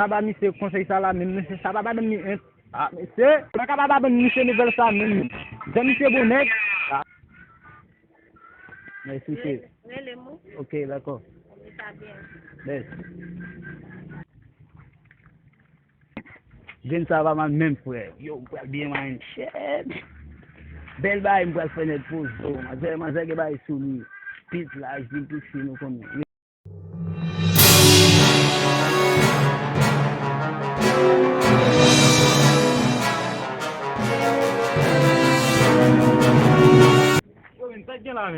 capable monsieur conseil ça là même monsieur ça pas donner ah monsieur pas capable monsieur nouvelle ça même c'est monsieur Bonnet merci c'est OK d'accord merci Gen ça va même frère yo bien man shit belle bail me faire net pause moi ça que bail sous lui pit là je dis tout fini comme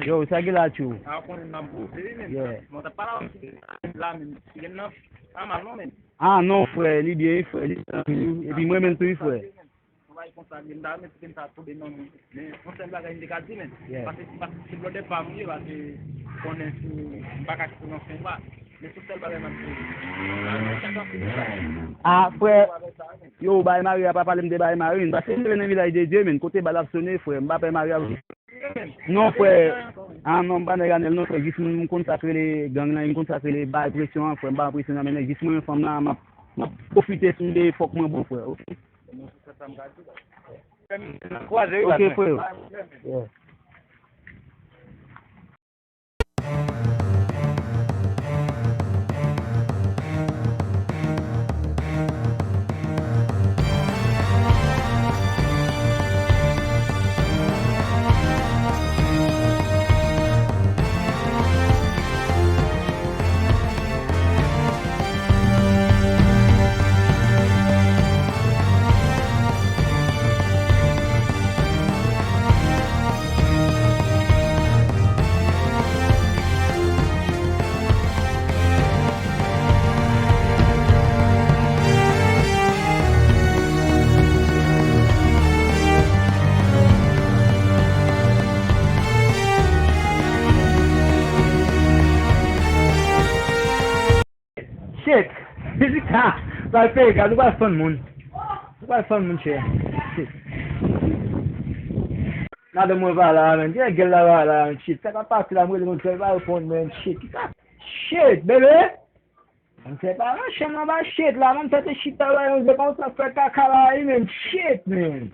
Yo, ça qui là tu. Ah non frère, il bien frère, et puis moi même tout frère. Ah frère, yo bail Marie a pas parler de bail Marie parce que c'est dans le village de Dieu mais côté balap sonner frère, m'pa pas Marie. Non frère, ah non pas néganer non frère, juste me consacrer les gang là, me consacrer les bail pression frère, m'pa pression mais juste moi femme là m'a profiter sur des faut que moi bon frère. OK frère. Yeah. Shit, visita, vai pegar, não vai fã mundo. Não vai fã mundo cheio. Nada mais vai lá, man. Dia gel lá vai lá, shit. Tá capaz de lá muito não sei vai o ponto, man. Shit. Shit, beleza? Não sei para lá, chama vai shit lá, não tá de shit lá, não sei como tá feita cara aí, man. Shit, man.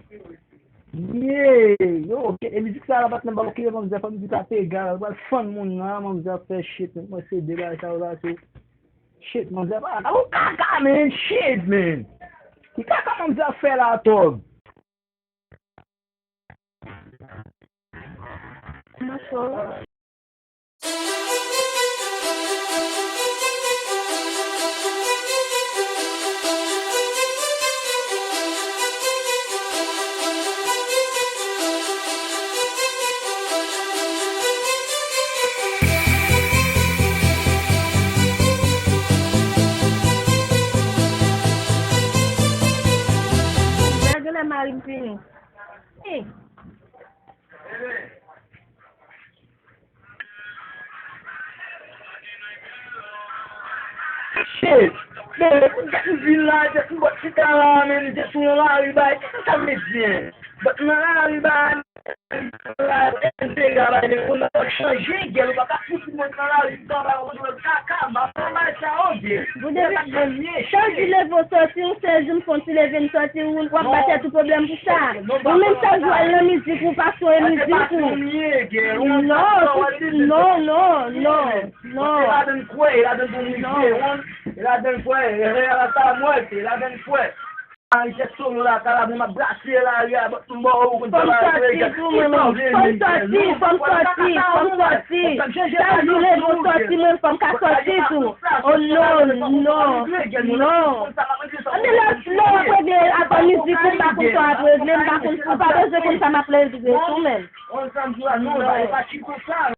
Yeah, yo, ele disse que ela bate na bola que vamos dizer para me visitar pegar, vai fã mundo não, vamos dizer fazer shit, não vai ser de lá, tá lá, shit, man, Zé, ah, o caca, man, shit, man. Que caca, man, Zé, fé lá, todo. Fini. Hey. Shit, man, feel like just what sit down and just want to lie about some business. But not lie about Vous devez changer vos sorties, ou c'est une fonte lever une sortie ou on va passer tout problème pour ça. Ou même ça jouer la musique ou pas jouer la musique. Non, non, non, non, non. Solo lá, cara, uma braceira ali, um bom, Comme sortir, ça joue les vos sorties, même comme qu'à sortir tout. Oh non, non, non. On est là, non, après musique, on va comme ça, après, même pas comme ça, pas besoin comme ça, m'a plaisir, tout même. On s'en joue à nous, on va pas chier pour ça.